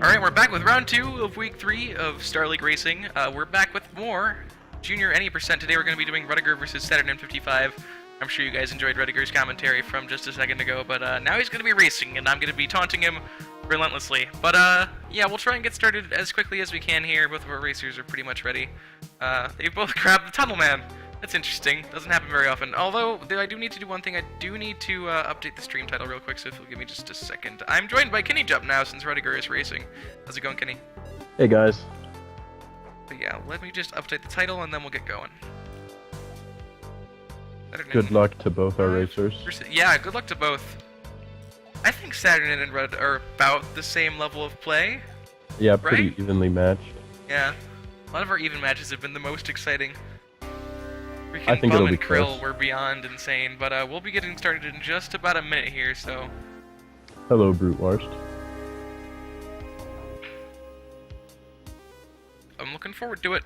Alright, we're back with round 2 of week 3 of Star League Racing. We're back with more Junior Any Percent. Today we're going to be doing Ruddigger versus saturnin55. I'm sure you guys enjoyed Ruddigger's commentary from just a second ago, but now he's going to be racing, and I'm going to be taunting him relentlessly. But yeah, we'll try and get started as quickly as we can here. Both of our racers are pretty much ready. They both grabbed the Tunnel Man. That's interesting. Doesn't happen very often. Although, I do need to do one thing. I do need to update the stream title real quick, so if you'll give me just a second. I'm joined by Kinnijup now, since Ruddigger is racing. How's it going, Kenny? Hey, guys. But yeah, let me just update the title, and then we'll get going. Good luck to both our racers. Yeah, good luck to both. I think Saturnin and Rud are about the same level of play. Yeah, pretty evenly matched. Yeah. A lot of our even matches have been the most exciting. I think Bum it'll be and Krill close. were beyond insane, but we'll be getting started in just about a minute here, so... Hello, Brute Worst. I'm looking forward to it.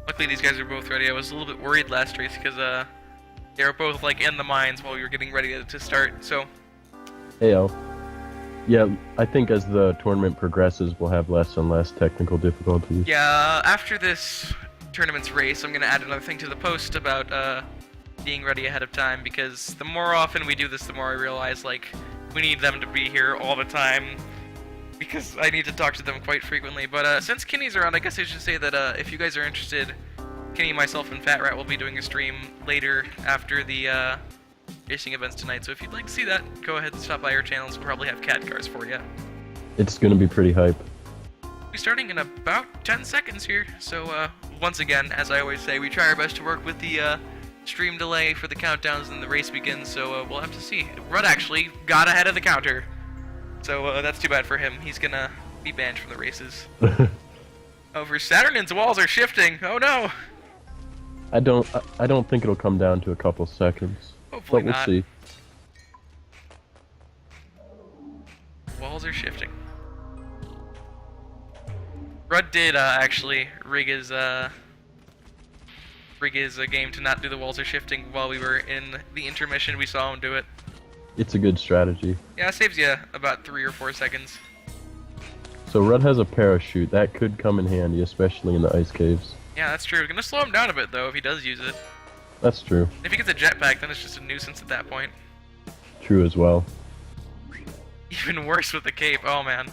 Luckily these guys are both ready. I was a little bit worried last race because they were both like in the mines while we were getting ready to start, so... Heyo. Yeah, I think as the tournament progresses, we'll have less and less technical difficulties. Yeah, after this tournament's race, I'm going to add another thing to the post about being ready ahead of time, because the more often we do this, the more I realize, like, we need them to be here all the time, because I need to talk to them quite frequently. But since Kenny's around, I guess I should say that if you guys are interested, Kenny, myself, and Fat Rat will be doing a stream later after the racing events tonight, so if you'd like to see that, go ahead and stop by our channels. We'll probably have cat cars for you. It's gonna be pretty hype. We'll be starting in about 10 seconds here, so once again, as I always say, we try our best to work with the stream delay for the countdowns and the race begins, so we'll have to see. Rud actually got ahead of the counter, so that's too bad for him. He's gonna be banned from the races. Over Saturnin's walls are shifting. Oh no! I don't think it'll come down to a couple seconds. Hopefully but we'll not. see. Walls are shifting. Rud did actually rig his game to not do the walls are shifting while we were in the intermission. We saw him do it. It's a good strategy. Yeah, it saves you about 3 or 4 seconds. So Rud has a parachute. That could come in handy, especially in the ice caves. Yeah, that's true. Gonna slow him down a bit though if he does use it. That's true. If he gets a jetpack, then it's just a nuisance at that point. True as well. Even worse with the cape. Oh man.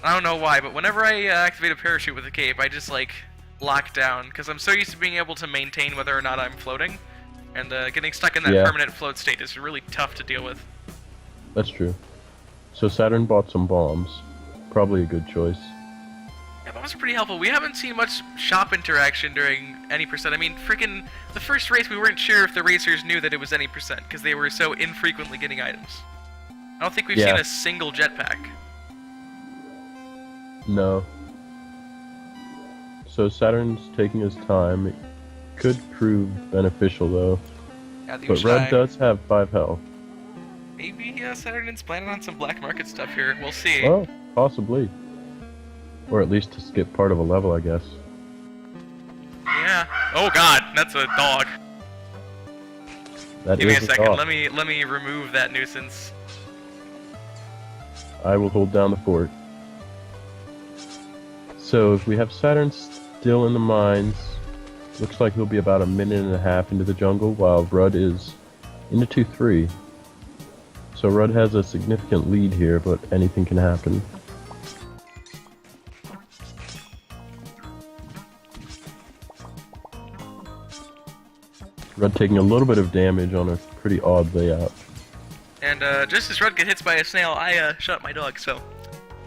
I don't know why, but whenever I activate a parachute with a cape, I just like lock down because I'm so used to being able to maintain whether or not I'm floating, and getting stuck in that permanent float state is really tough to deal with. That's true. So Saturn bought some bombs. Probably a good choice. Yeah, bombs are pretty helpful. We haven't seen much shop interaction during any percent. I mean, freaking the first race, we weren't sure if the racers knew that it was any percent because they were so infrequently getting items. I don't think we've seen a single jetpack. No. So Saturn's taking his time. It could prove beneficial though. Yeah, but Rud does have 5 health. Maybe Saturnin's planning on some black market stuff here. We'll see. Well, possibly. Or at least to skip part of a level, I guess. Yeah. Oh god, that's a dog. That Give me a is second. dog. Let me remove that nuisance. I will hold down the fort. So if we have Saturn still in the mines, looks like he'll be about a minute and a half into the jungle, while Rud is into 2-3. So Rud has a significant lead here, but anything can happen. Rud taking a little bit of damage on a pretty odd layout. And just as Rud gets hit by a snail, I shot my dog, so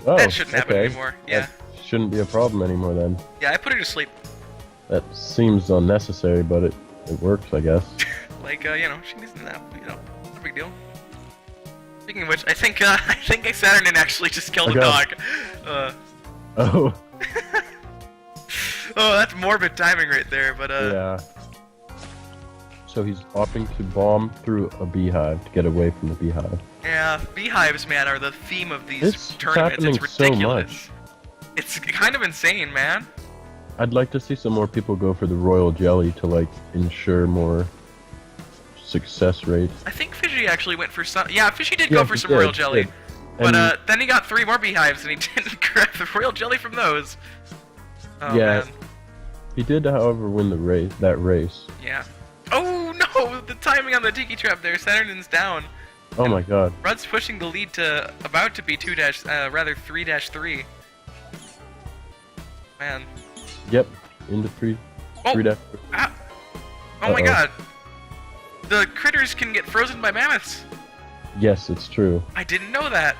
that shouldn't happen anymore. Yeah. That shouldn't be a problem anymore then. Yeah, I put her to sleep. That seems unnecessary, but it works, I guess. Like, you know, she needs a nap, you know, no big deal. Speaking of which, I think Saturnin actually just killed a dog. Oh. Oh, that's morbid timing right there, but Yeah. So he's opting to bomb through a beehive to get away from the beehive. Yeah, beehives, man, are the theme of these tournaments. Happening It's ridiculous. So much. It's kind of insane, man. I'd like to see some more people go for the royal jelly to like ensure more success rate. I think Fishy actually went for some. Yeah, Fishy did Yeah, go for he some did, royal jelly. did. But And- then he got 3 more beehives and he didn't grab the royal jelly from those. Oh, Yeah. man. He did, however, win that race. Yeah. Oh no! The timing on the tiki trap there. Saturnin's down. Oh my god. Rudd's pushing the lead to about to be 3-3. Man. Yep, into 3. Oh. 3 Ah. Oh my Uh-oh. god. The critters can get frozen by mammoths. Yes, it's true. I didn't know that.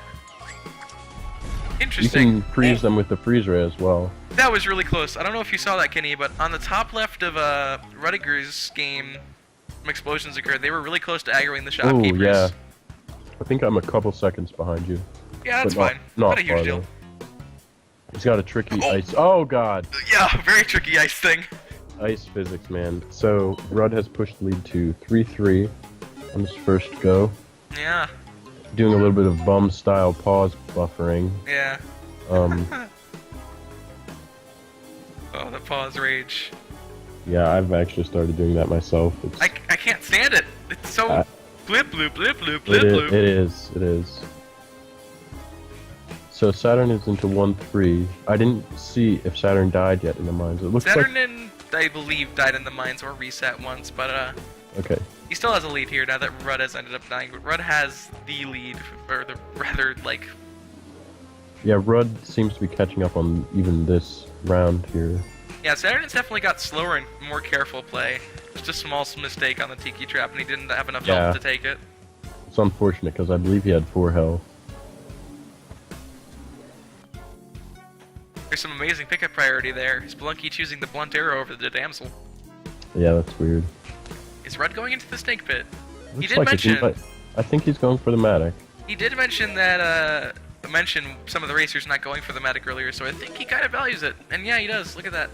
You Interesting. can freeze them with the freeze ray as well. That was really close. I don't know if you saw that, Kenny, but on the top left of Ruddigger's game, some explosions occurred. They were really close to aggroing the Oh shopkeepers. yeah. I think I'm a couple seconds behind you. Yeah, that's but not- fine. Not Not a huge farther. deal. He's got a tricky Oh. ice. Oh god. Yeah, very tricky ice thing. Ice physics, man. So Rudd has pushed the lead to 3-3 on his first go. Yeah, Doing a little bit of bum style pause buffering. yeah. Um, Oh, the pause rage. yeah, I've actually started doing that myself. It's, I can't stand it. It's so Uh, blip bloop blip bloop it, blip is, bloop. it is. So Saturn is into 1-3. I didn't see if Saturn died yet in the mines. It looks Saturnin, I believe, died in the mines or reset once, but like okay. he still has a lead here now that Rudd has ended up dying. But Rudd has the lead, or the rather like. Yeah, Rudd seems to be catching up on even this round here. Yeah, Saturnin's definitely got slower and more careful play. Just a small mistake on the tiki trap, and he didn't have enough Yeah. health to take it. It's unfortunate because I believe he had 4 health. There's some amazing pickup priority there. Spelunky choosing the blunt arrow over the damsel. Yeah, that's weird. Is Rudd going into the snake pit? He Looks did like mention. I think he's going for the Matic. He did mention that. Mention some of the racers not going for the medic earlier, so I think he kind of values it. And yeah, he does. Look at that.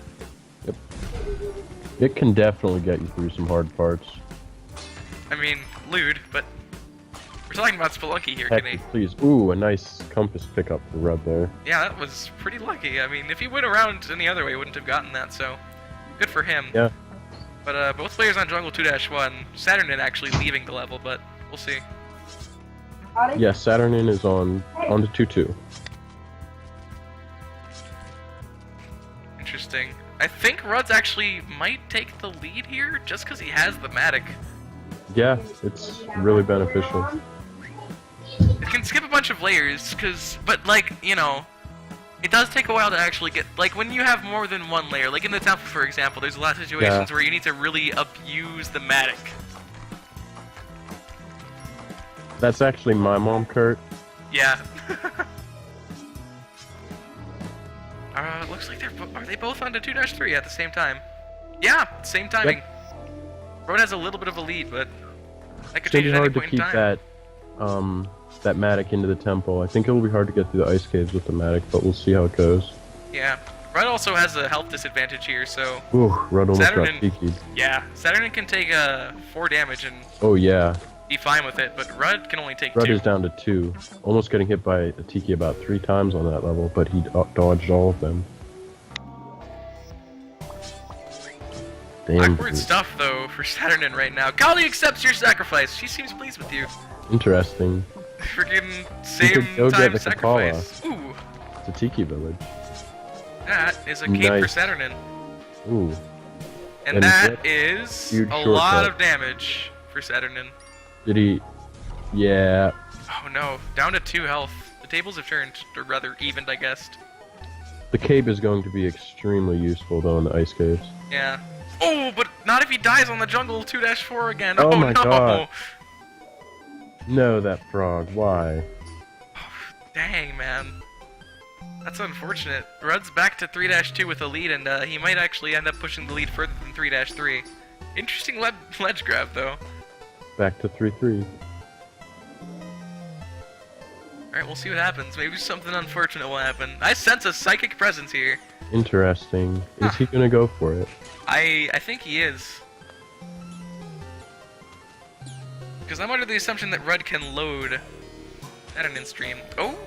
Yep. It can definitely get you through some hard parts. I mean, lewd, but we're talking about Spelunky here, Heck, Kenny. please. Ooh, a nice compass pickup for Rudd there. Yeah, that was pretty lucky. I mean, if he went around any other way, he wouldn't have gotten that, so good for him. Yeah. But both players on Jungle 2-1. Saturnin actually leaving the level, but we'll see. Yeah, Saturnin is on to 2-2. Interesting. I think Rudd's actually might take the lead here, just because he has the Matic. Yeah, it's really beneficial. It can skip a bunch of layers, but like, you know, it does take a while to actually get, like when you have more than one layer, like in the temple for example, there's a lot of situations where you need to really abuse the Matic. That's actually my mom, Kurt. Yeah. Looks like are they both on to 2-3 at the same time? Yeah, same timing. Road has a little bit of a lead, but that could It's gonna change be at any hard to point in keep time. that Matic into the temple. I think it'll be hard to get through the ice caves with the Matic, but we'll see how it goes. Yeah. Rudd also has a health disadvantage here, so Ooh, Rudd almost got Saturnin- Tiki'd. yeah, Saturnin can take 4 damage and Oh yeah, be fine with it, but Rudd can only take Rudd 2. is down to 2. Almost getting hit by a Tiki about 3 times on that level, but he dodged all of them. Damn. Awkward stuff though for Saturnin right now. Kali accepts your sacrifice. She seems pleased with you. Interesting. Freaking could go same get time the sacrifice. Ooh, It's a Tiki village. that is a cape for Nice. Saturnin. Ooh. And And that that is huge a lot shortcut. of damage for Saturnin. Did he? Yeah. Oh no, down to 2 health. The tables have turned, or rather evened, I guess. The cave is going to be extremely useful though in the ice caves. Yeah. Oh, but not if he dies on the jungle 2-4 again. Oh Oh, my no. God. No, that frog. Why? Dang, man. That's unfortunate. Rudd's back to 3-2 with a lead, and he might actually end up pushing the lead further than 3-3. Interesting ledge grab, though. Back to 3-3. Alright, we'll see what happens. Maybe something unfortunate will happen. I sense a psychic presence here. Interesting. Is he gonna go for it? I think he is. Because I'm under the assumption that Rudd can load at an in-stream. Oh?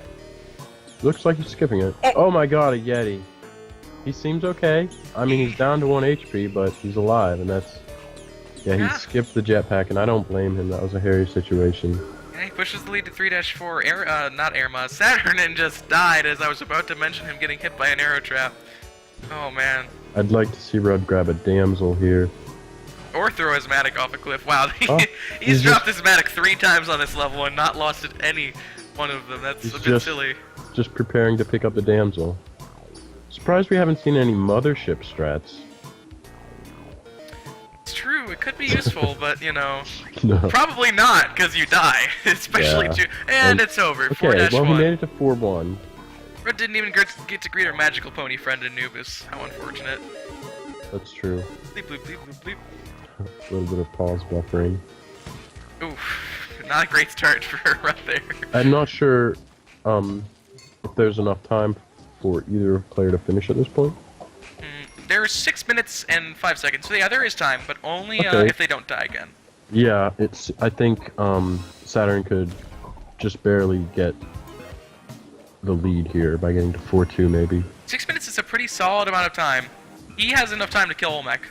Looks like he's skipping it. Oh. Oh my god, a Yeti. He seems okay. I mean, he's down to 1 HP, but he's alive, and that's Yeah, he Yeah. skipped the jetpack, and I don't blame him. That was a hairy situation. Yeah, he pushes the lead to 3-4. Not Airma. Saturnin just died as I was about to mention him getting hit by an arrow trap. Oh man. I'd like to see Rudd grab a damsel here. Or throw his Matic off a cliff. Wow, Oh, he's dropped his Matic 3 times on this level and not lost at any one of them. That's a bit silly. Just preparing to pick up the damsel. Surprised we haven't seen any mothership strats. It's true, it could be useful, but you know, No. probably not, because you die. Especially Yeah. and it's over. Okay, 4-1. well he made it to 4-1. Red didn't even get to greet our magical pony friend Anubis. How unfortunate. That's true. Bleep, bleep, bleep, bleep, bleep. A little bit of pause buffering. Oof, not a great start for Red there. I'm not sure if there's enough time for either player to finish at this point. There's 6 minutes and 5 seconds. So yeah, there is time, but only Okay. if they don't die again. Yeah, I think Saturn could just barely get the lead here by getting to 4-2 maybe. 6 minutes is a pretty solid amount of time. He has enough time to kill Olmec.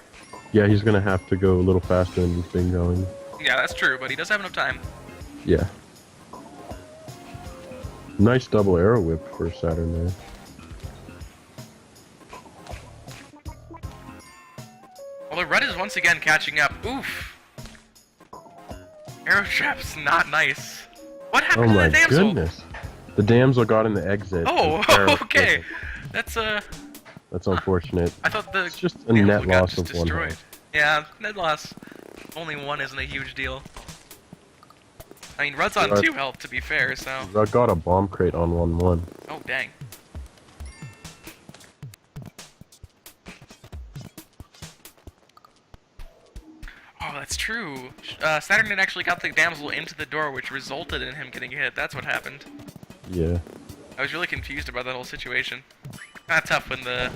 Yeah, he's gonna have to go a little faster than he's been going. Yeah, that's true, but he does have enough time. Yeah. Nice double arrow whip for Saturn there. Although Red is once again catching up. Oof. Arrow trap's not nice. What Oh happened to my the damsel? goodness. The damsel got in the exit. Oh, and arrow okay. wasn't. That's That's unfortunate. I thought the It's just a damsel net got loss just of 1 destroyed. health. Yeah, net loss. Only 1 isn't a huge deal. I mean, Rudd's on Rudd- 2 health, to be fair, so... I got a bomb crate on 1-1. Oh, dang. Oh, that's true. Saturn actually got the damsel into the door, which resulted in him getting hit. That's what happened. Yeah. I was really confused about that whole situation. Not tough when the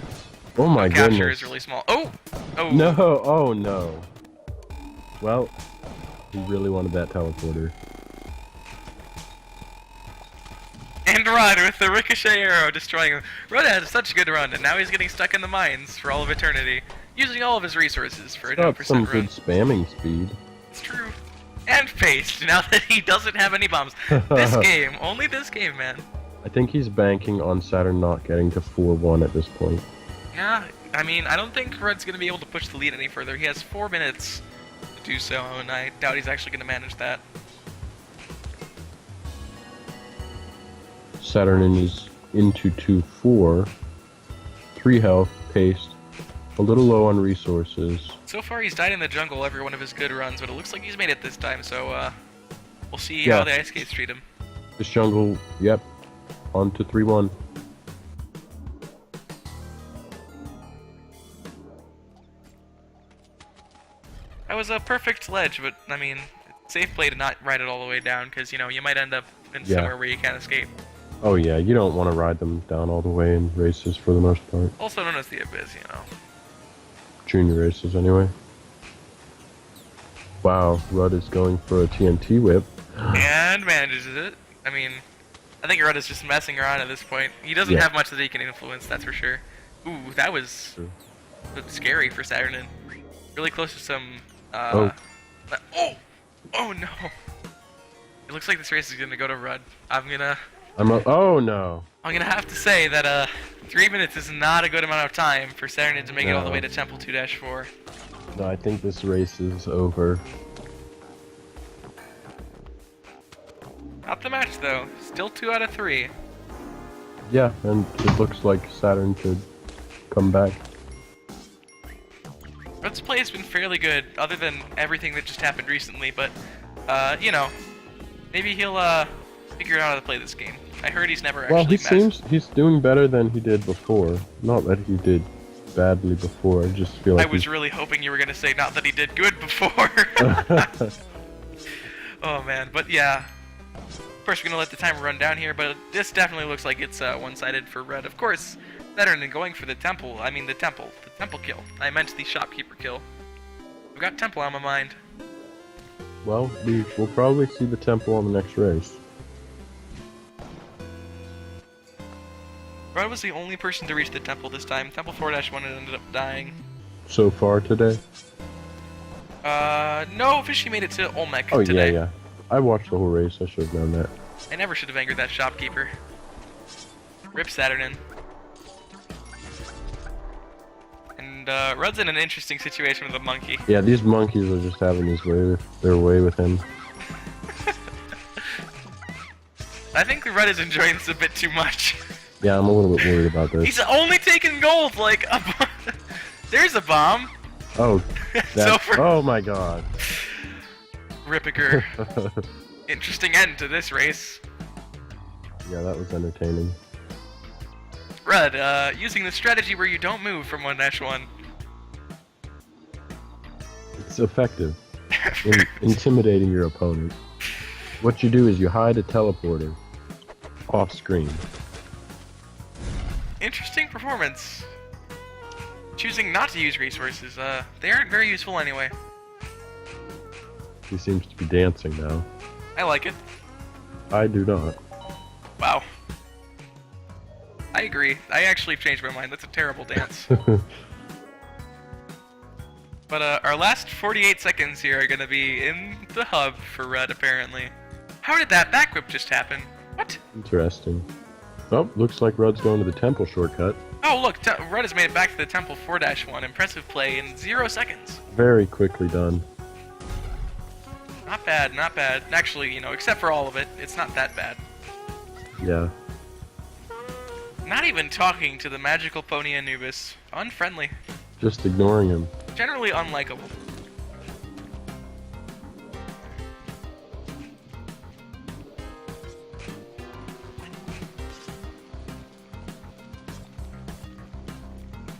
Oh my capture goodness. is really small. Oh! Oh! No, oh no. Well, he really wanted that teleporter. And Rudd with the ricochet arrow destroying him. Rudd had such a good run, and now he's getting stuck in the mines for all of eternity, using all of his resources for a Got 10% some run. good spamming speed. It's true. And paste, now that he doesn't have any bombs. This game, only this game, man. I think he's banking on Saturn not getting to 4-1 at this point. Yeah, I mean, I don't think Rudd's going to be able to push the lead any further. He has 4 minutes to do so, and I doubt he's actually going to manage that. Saturn is into 2-4. 3 health, paste. A little low on resources. So far, he's died in the jungle every one of his good runs, but it looks like he's made it this time, so we'll see Yeah. how the ice skates treat him. This jungle, yep. On to 3-1. That was a perfect ledge, but, I mean, safe play to not ride it all the way down, because, you know, you might end up in Yeah. somewhere where you can't escape. Oh yeah, you don't want to ride them down all the way in races for the most part. Also known as the Abyss, you know. Junior races anyway. Wow, Rudd is going for a TNT whip. And manages it. I mean, I think Rudd is just messing around at this point. He doesn't Yeah. have much that he can influence, that's for sure. Ooh, that was True. scary for Saturnin. Really close to some, Oh. Oh! Oh no! It looks like this race is gonna go to Rudd. Oh no. I'm gonna have to say that, 3 minutes is not a good amount of time for Saturnin to make it all the No. way to Temple 2-4. No, I think this race is over. Not the match, though. Still 2 out of 3. Yeah, and it looks like Saturn could come back. Rudd's play has been fairly good, other than everything that just happened recently, but, you know, maybe he'll, figure out how to play this game. I heard he's never Well, actually he seems he's doing better than he did before. Not that he did badly before, I just feel like I was really hoping you were gonna say not that he did good before. Oh man, but yeah. First, we're gonna let the timer run down here, but this definitely looks like it's one-sided for Red. Of course, better than going for the temple. I mean the temple kill. I meant the shopkeeper kill. I've got temple on my mind. Well, we'll probably see the temple on the next race. Red was the only person to reach the temple this time. Temple 4-1 ended up dying. So far today. No, officially made it to Olmec Oh, today. yeah. I watched the whole race. I should have known that. I never should have angered that shopkeeper. Rip Saturnin. And, Rudd's in an interesting situation with a monkey. Yeah, these monkeys are just having their way with him. I think Rudd is enjoying this a bit too much. Yeah, I'm a little bit worried about this. He's only taking gold, like, there's a bomb. Oh, It's that's... over. Oh my god. Ruddigger. Interesting end to this race. Yeah, that was entertaining. Rudd, using the strategy where you don't move from 1-1. It's effective in intimidating your opponent. What you do is you hide a teleporter off screen. Interesting performance. Choosing not to use resources, they aren't very useful anyway. He seems to be dancing now. I like it. I do not. Wow. I agree. I actually changed my mind. That's a terrible dance. But our last 48 seconds here are gonna be in the hub for Rudd, apparently. How did that back whip just happen? What? Interesting. Oh, looks like Rudd's going to the temple shortcut. Oh, look, Rudd has made it back to the temple 4-1. Impressive play in 0 seconds. Very quickly done. Not bad, not bad. Actually, you know, except for all of it, it's not that bad. Yeah. Not even talking to the magical pony Anubis. Unfriendly. Just ignoring him. Generally unlikable.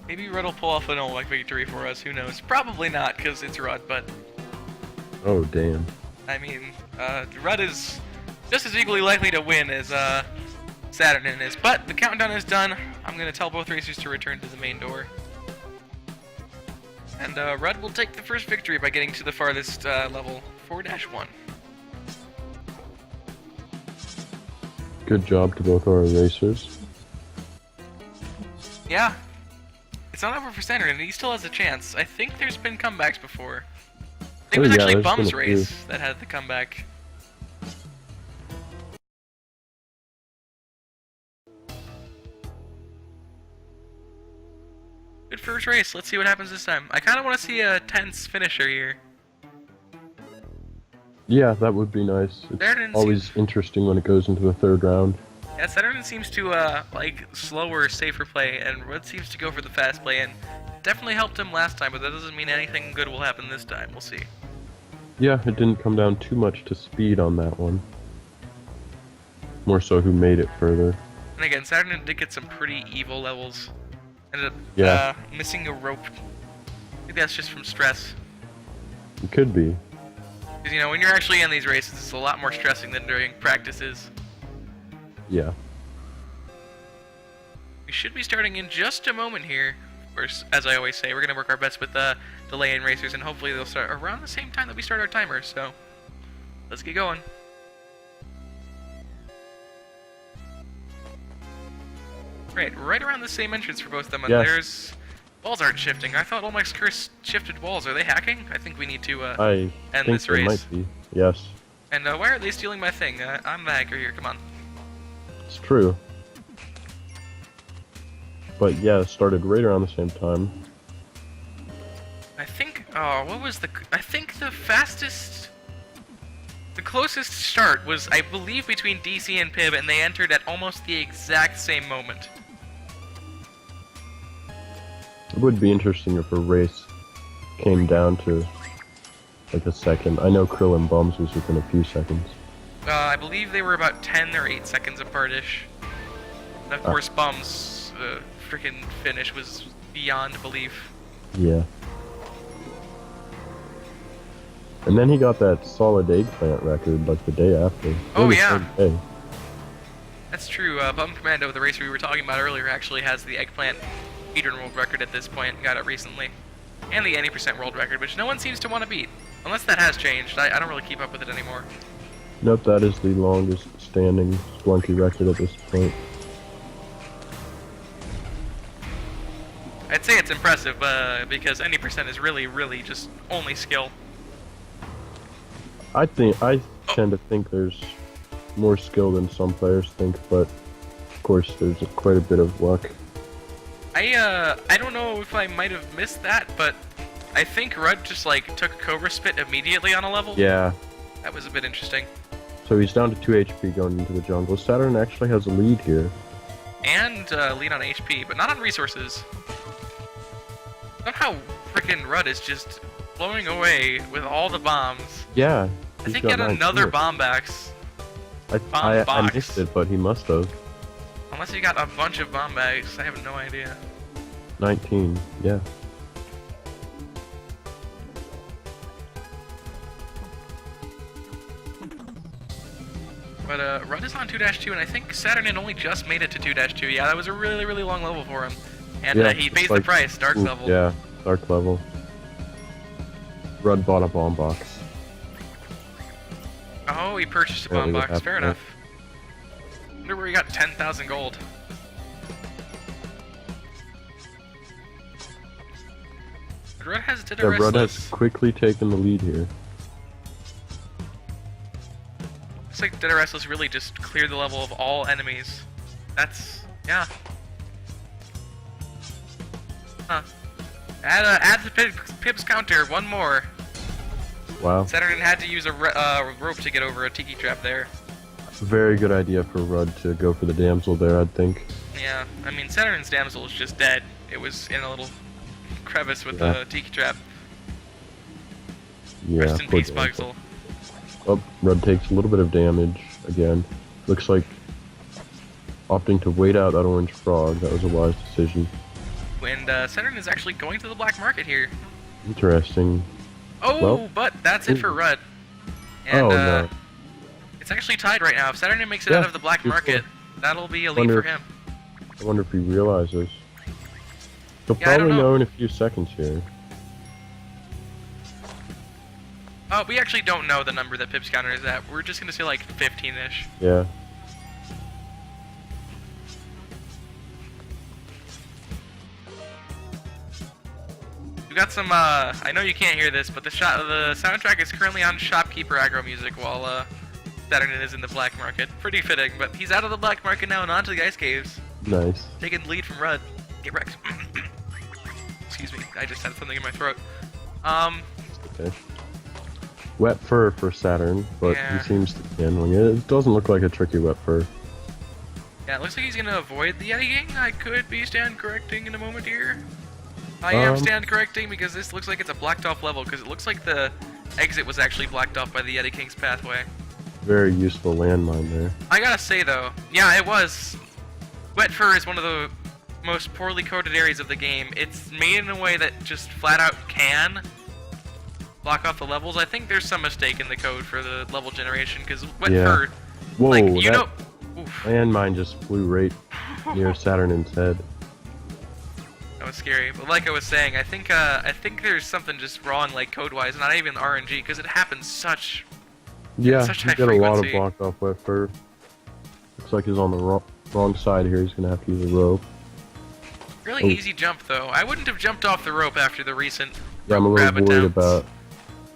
Maybe Rudd will pull off an Olmec victory for us, who knows? Probably not, because it's Rudd, but... Oh, damn. I mean, Rudd is just as equally likely to win as, Saturnin is. But the countdown is done. I'm gonna tell both racers to return to the main door. And, Rudd will take the first victory by getting to the farthest, level, 4-1. Good job to both our racers. Yeah. It's not over for Saturnin, he still has a chance. I think there's been comebacks before. I think it was actually there's Bum's been a race few. that had the comeback. Good first race. Let's see what happens this time. I kind of want to see a tense finisher here. Yeah, that would be nice. Saturnin It's always interesting when it goes into the third round. Yeah, Saturnin seems to like slower, safer play, and Rudd seems to go for the fast play, and definitely helped him last time, but that doesn't mean anything good will happen this time. We'll see. Yeah, it didn't come down too much to speed on that one. More so who made it further. And again, Saturnin did get some pretty evil levels. Ended Yeah. up missing a rope. I think that's just from stress. It could be. Because, you know, when you're actually in these races, it's a lot more stressing than during practices. Yeah. We should be starting in just a moment here. Of course, as I always say, we're going to work our best with delay in racers, and hopefully they'll start around the same time that we start our timer, so let's get going. Right around the same entrance for both of them, and Yes. there's... Walls aren't shifting. I thought Olmec's Curse shifted walls. Are they hacking? I think we need to I end think this there race. might be. Yes. And why are they stealing my thing? I'm the hacker here, come on. It's true. But yeah, it started right around the same time. I think, oh, what was I think the fastest, the closest start was, I believe, between DC and Pib, and they entered at almost the exact same moment. It would be interesting if a race came down to like a second. I know Krill and Bums was within a few seconds. I believe they were about 10 or 8 seconds apart-ish. And of course, Bum's freaking finish was beyond belief. Yeah. And then he got that solid eggplant record like the day after. Oh, Or the yeah. same day. That's true. Bum Commando, the racer we were talking about earlier, actually has the eggplant speedrun world record at this point. Got it recently. And the 80% world record, which no one seems to want to beat. Unless that has changed. I don't really keep up with it anymore. Nope, that is the longest standing Spelunky record at this point. I'd say it's impressive, because any percent is really, really just only skill. I tend to think there's more skill than some players think, but of course there's quite a bit of luck. I don't know if I might have missed that, but I think Rudd just like took Cobra Spit immediately on a level. Yeah. That was a bit interesting. So he's down to 2 HP going into the jungle. Saturn actually has a lead here. And lead on HP, but not on resources. Somehow frickin' Rudd is just blowing away with all the bombs. Yeah. I think he had another bomb box. I missed it, but he must have. Unless he got a bunch of bomb bags, I have no idea. 19, yeah. But Rudd is on 2-2, and I think Saturn only just made it to 2-2. Yeah, that was a really, really long level for him. And yeah, he pays the price, Dark level. Yeah, Dark level. Rudd bought a bomb box. Oh, he purchased a bomb box, fair enough. Wonder where he got 10,000 gold. Rudd has Did a Restless. Rudd has quickly taken the lead here. Looks like Dead or Restless really just cleared the level of all enemies. That's... yeah. Huh. Add the Pib's counter, one more. Wow. Saturn had to use a rope to get over a tiki trap there. Very good idea for Rudd to go for the damsel there, I'd think. Yeah, I mean, Saturn's damsel is just dead. It was in a little crevice with the tiki trap. Yeah, Rest in peace, Bugsel. Oh, Rudd takes a little bit of damage again. Looks like opting to wait out that orange frog. That was a wise decision. And Saturn is actually going to the black market here. Interesting. Oh, well, but that's it for Rudd. And, no. It's actually tied right now. If Saturn makes it out of the black market, that'll be a lead for him. I wonder if he realizes. He'll probably know in a few seconds here. We actually don't know the number that Pip's counter is at. We're just gonna say like 15-ish. Yeah. We got some, I know you can't hear this, but the soundtrack is currently on Shopkeeper aggro music while, Saturn is in the black market. Pretty fitting, but he's out of the black market now and onto the ice caves. Nice. Taking the lead from Rudd. Get wrecked. Excuse me, I just had something in my throat. Okay. Wet fur for Saturn, but he seems to be handling it. It doesn't look like a tricky wet fur. Yeah, it looks like he's gonna avoid the Yeti Gang. I could be stand correcting in a moment here. I am stand correcting because this looks like it's a blacked off level because it looks like the exit was actually blocked off by the Yeti King's pathway. Very useful landmine there. I gotta say though, yeah, it was. Wet fur is one of the most poorly coded areas of the game. It's made in a way that just flat out can block off the levels. I think there's some mistake in the code for the level generation because wet fur, whoa, like you know, landmine just flew right near Saturn's head. That was scary, but like I was saying, I think there's something just wrong, like code-wise, not even RNG, because it happens such high frequency. Such high got a lot of blocked off wet fur. Looks like he's on the wrong side here. He's gonna have to use a rope. Really easy jump though. I wouldn't have jumped off the rope after the recent I'm a little worried about.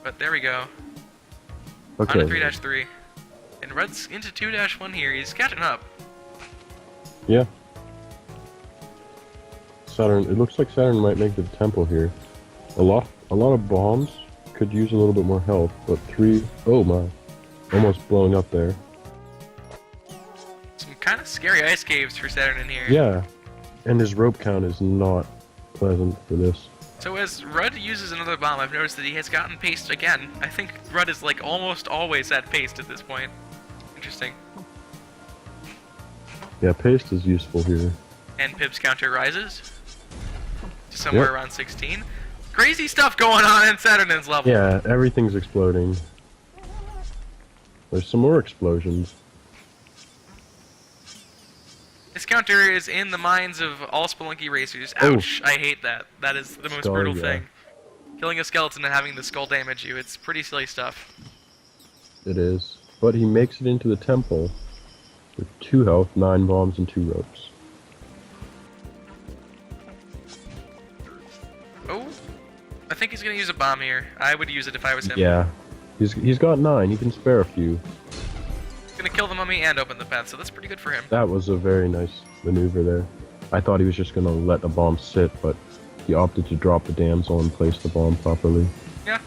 But there we go. Okay. On to 3-3, and Rudd's into 2-1 here. He's catching up. Yeah. Saturn. It looks like Saturn might make the temple here. A lot of bombs could use a little bit more health, but 3. Oh my! Almost blowing up there. Some kind of scary ice caves for Saturn in here. Yeah, and his rope count is not pleasant for this. So as Rudd uses another bomb, I've noticed that he has gotten paced again. I think Rudd is like almost always at paced at this point. Interesting. Yeah, paste is useful here. And Pip's counter rises to somewhere around 16. Crazy stuff going on in Saturn's level. Yeah, everything's exploding. There's some more explosions. This counter is in the minds of all Spelunky Racers. Ouch, I hate that. That is the most brutal thing. Killing a skeleton and having the skull damage you, it's pretty silly stuff. It is. But he makes it into the temple with 2 health, 9 bombs, and 2 ropes. Oh, I think he's gonna use a bomb here. I would use it if I was him. Yeah. He's got 9. He can spare a few. He's gonna kill the mummy and open the fence, so that's pretty good for him. That was a very nice maneuver there. I thought he was just gonna let the bomb sit, but he opted to drop the damsel and place the bomb properly. Yeah.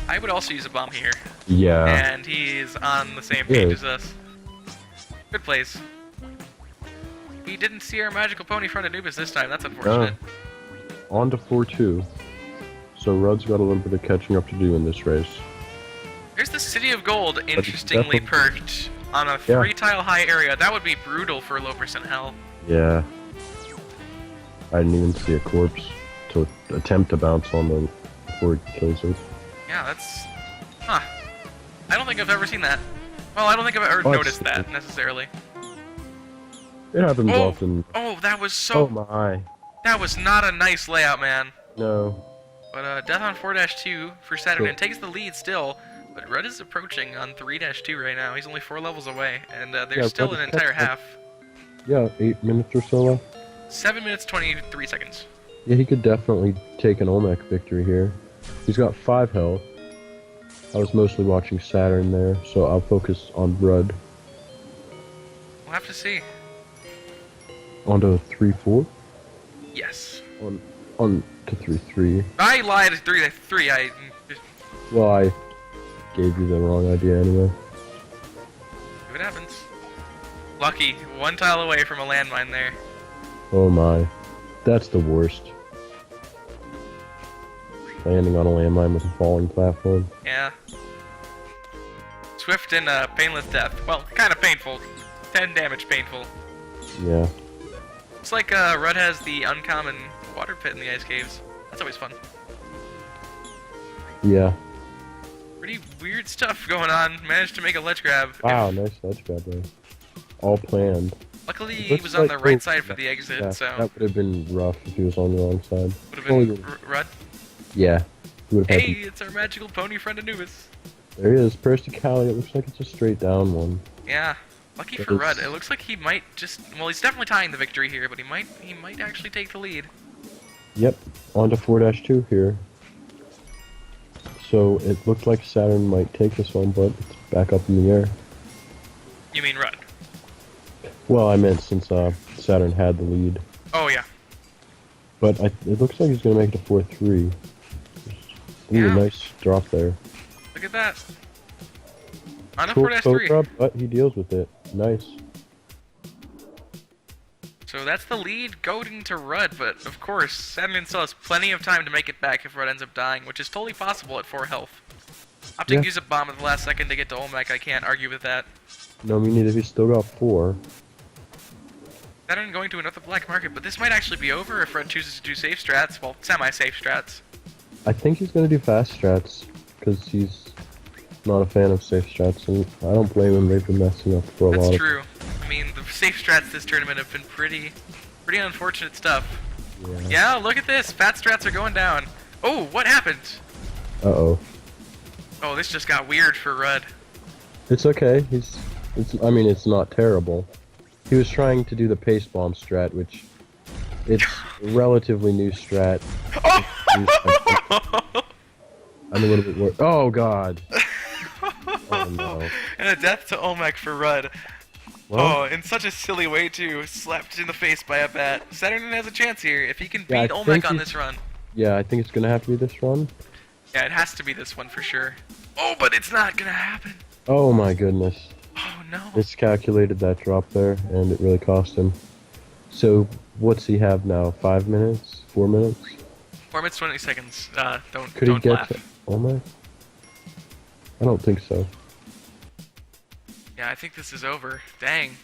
I would also use a bomb here. Yeah. And he's on the same page as us. Good plays. We didn't see our magical pony front Anubis this time, that's unfortunate. On to 4-2. So Rudd's got a little bit of catching up to do in this race. There's the City of Gold, interestingly perked on a 3-tile high area. That would be brutal for low percent hell. Yeah. I didn't even see a corpse to attempt to bounce on them before it kills it. Yeah, that's... Huh. I don't think I've ever seen that. Well, I don't think I've ever noticed that, necessarily. It happens often. Oh, that was so... Oh my. That was not a nice layout, man. No. But Death on 4-2 for Saturn takes the lead still, but Rudd is approaching on 3-2 right now. He's only 4 levels away, and there's still an entire half. Yeah, 8 minutes or so left. 7 minutes, 23 seconds. Yeah, he could definitely take an Olmec victory here. He's got 5 health. I was mostly watching Saturn there, so I'll focus on Rudd. We'll have to see. On to 3-4? Yes. On to 3-3. I lied. 3-3. Well, I gave you the wrong idea anyway. See what happens. Lucky. 1 tile away from a landmine there. Oh my. That's the worst. Landing on a landmine with a falling platform. Yeah. Swift and painless death. Well, kind of painful. 10 damage painful. Yeah. Looks like Rudd has the uncommon water pit in the ice caves. That's always fun. Yeah. Pretty weird stuff going on. Managed to make a ledge grab. Wow, nice ledge grab there. All planned. Luckily, he was on the right side for the exit, yeah, so... That would have been rough if he was on the wrong side. Would have been Rudd? Yeah. Hey, it's our magical pony friend Anubis. There he is. Persicali. It looks like it's a straight down one. Yeah. Lucky for Rudd. It looks like he might just... Well, he's definitely tying the victory here, but he might actually take the lead. Yep. On to 4-2 here. So it looks like Saturn might take this one, but it's back up in the air. You mean Rudd? Well, I meant since Saturn had the lead. Oh, yeah. But it looks like he's going to make it to 4-3. Ooh, nice drop there. Look at that. On a Cool 4-3. drop, but he deals with it. Nice. So that's the lead going to Rudd, but of course, Saturn still has plenty of time to make it back if Rudd ends up dying, which is totally possible at 4 health. Opting to use a bomb at the last second to get to Olmec, I can't argue with that. No, me neither. He's still got 4. Saturn going to another black market, but this might actually be over if Rudd chooses to do safe strats, well, semi-safe strats. I think he's going to do fast strats, because he's not a fan of safe strats, and I don't blame him. They've been messing up for a lot. That's true. I mean, the safe strats this tournament have been pretty unfortunate stuff. Yeah, look at this. Fat strats are going down. Oh, what happened? Uh-oh. Oh, this just got weird for Rudd. It's okay. I mean, it's not terrible. He was trying to do the pace bomb strat, which it's a relatively new strat. I'm a little bit worried. Oh god. Oh no. And a death to Olmec for Rudd. What? Oh, in such a silly way too. Slapped in the face by a bat. Saturn has a chance here if he can beat Olmec on this run. Yeah, I think it's gonna have to be this run. Yeah, it has to be this one for sure. Oh, but it's not gonna happen. Oh my goodness. Oh no. Miscalculated that drop there, and it really cost him. So, what's he have now? 5 minutes? 4 minutes? 4 minutes, 20 seconds. Could he get laugh. to Olmec? I don't think so. Yeah, I think this is over. Dang.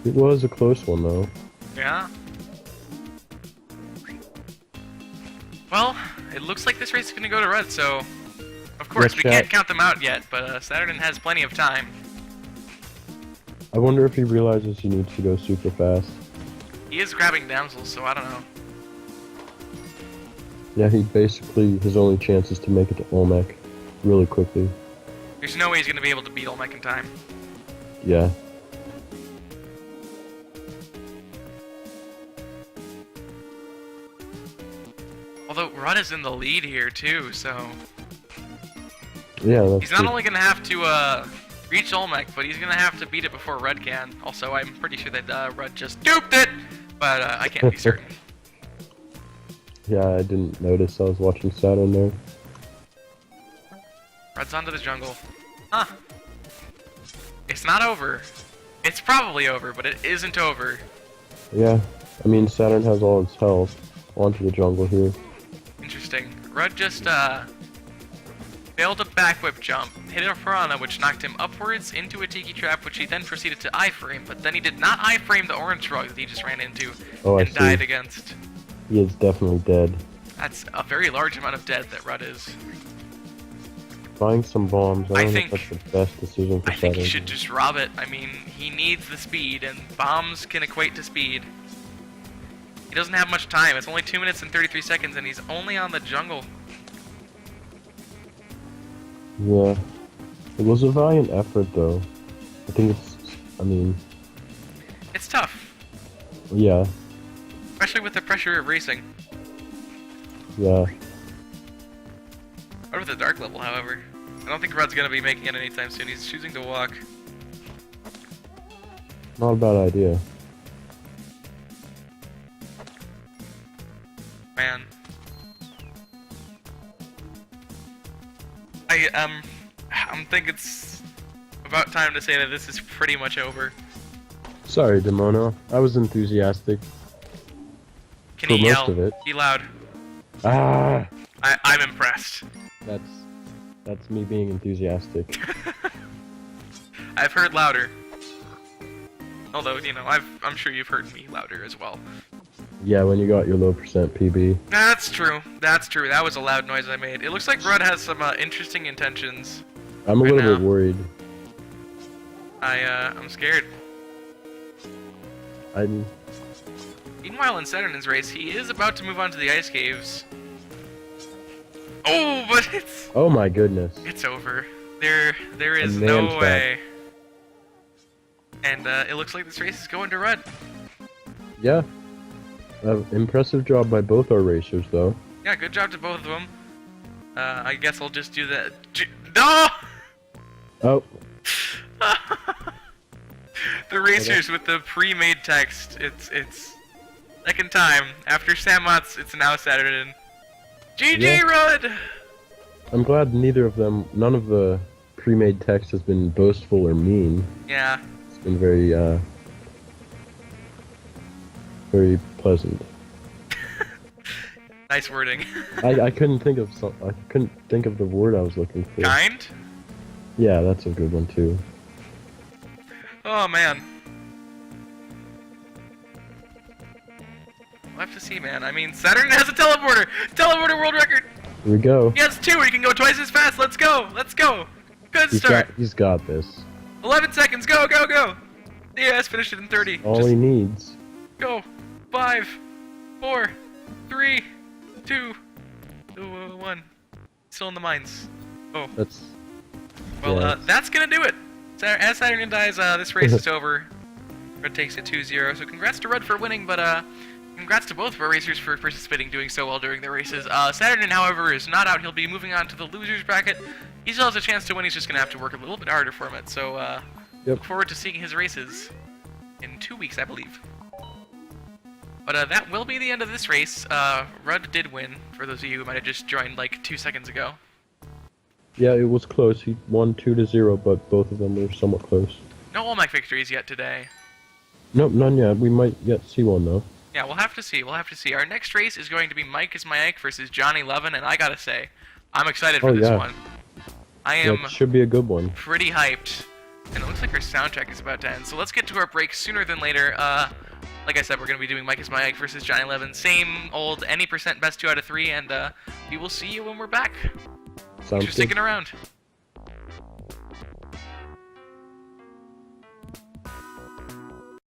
It was a close one, though. Yeah. Well, it looks like this race is going to go to Rudd, so... Of course, we can't count them out yet, but Saturn has plenty of time. I wonder if he realizes he needs to go super fast. He is grabbing damsels, so I don't know. Yeah, his only chance is to make it to Olmec really quickly. There's no way he's going to be able to beat Olmec in time. Yeah. Although Rudd is in the lead here too, so Yeah, that's he's not true. only gonna have to reach Olmec, but he's gonna have to beat it before Rudd can. Also, I'm pretty sure that Rudd just duped it, but I can't be certain. Yeah, I didn't notice. I was watching Saturn there. Rudd's onto the jungle. Huh. It's not over. It's probably over, but it isn't over. Yeah, I mean, Saturn has all its health. Onto the jungle here. Interesting. Rudd just failed a back whip jump, hit a piranha, which knocked him upwards into a tiki trap, which he then proceeded to iframe, but then he did not iframe the orange rug that he just ran into and died against. He is definitely dead. That's a very large amount of dead that Rudd is. Buying some bombs, I don't think- think that's the best decision for I think Saturn. he should just rob it. I mean, he needs the speed, and bombs can equate to speed. He doesn't have much time. It's only 2 minutes and 33 seconds, and he's only on the jungle. Yeah. It was a valiant effort, though. I think I mean, It's tough, yeah. especially with the pressure of racing. Yeah. Out of the dark level, however. I don't think Rudd's going to be making it anytime soon. He's choosing to walk. Not a bad idea. Man. I think it's about time to say that this is pretty much over. Sorry, Demono. I was enthusiastic. Can For he most yell? of it. Be loud. Ah! I'm impressed. That's me being enthusiastic. I've heard louder. Although, you know, I'm sure you've heard me louder as well. Yeah, when you got your low percent PB. That's true. That's true. That was a loud noise I made. It looks like Rudd has some interesting intentions. I'm a Right little now. bit worried. I'm scared. I'm Meanwhile, in Saturn's race, he is about to move on to the ice caves. Oh, but Oh my goodness. it's over. There is man no trap. way. And it looks like this race is going to Rudd. Yeah. Impressive job by both our racers, though. Yeah, good job to both of them. I guess I'll just do that. No! Oh, The racers with the pre-made text. It's second time. After Samot's, it's now Saturn. GG Yeah. Rudd! I'm glad none of the pre-made text has been boastful or mean. Yeah. It's been very, very pleasant. Nice wording. I couldn't think of I couldn't think of the word I was looking for. Kind? Yeah, that's a good one too. Oh man. We'll have to see, man. I mean, Saturn has a teleporter! Teleporter world record! Here we go. He has 2 where he can go twice as fast. Let's go! Let's go! Good start. He's got this. 11 seconds. Go, go, go! Yes, finished it in 30. All Just he needs. go. 5, 4, 3, 2, 1. Still in the mines. Oh. That's. Well, yeah. that's gonna do it. As Saturn dies, this race is over. Rudd takes it 2-0. So congrats to Rudd for winning, but congrats to both of our racers for participating, doing so well during the races. Saturn, however, is not out. He'll be moving on to the losers bracket. He still has a chance to win. He's just gonna have to work a little bit harder for it. So look forward to seeing his races in 2 weeks, I believe. But that will be the end of this race. Rudd did win, for those of you who might have just joined like 2 seconds ago. Yeah, it was close. He won 2-0, but both of them were somewhat close. No Olmec victories yet today. Nope, none yet. We might yet see one though. Yeah, we'll have to see. We'll have to see. Our next race is going to be Mike is My Ike versus Johnny Levin, and I gotta say, I'm excited for this yeah. one. I am That should be a good one. pretty hyped, and it looks like our soundtrack is about to end. So let's get to our break sooner than later. Like I said, we're going to be doing Mike is My Ike versus Johnny Levin. Same old any percent best 2 out of 3, and we will see you when we're back. Sounds Thanks for good. sticking around.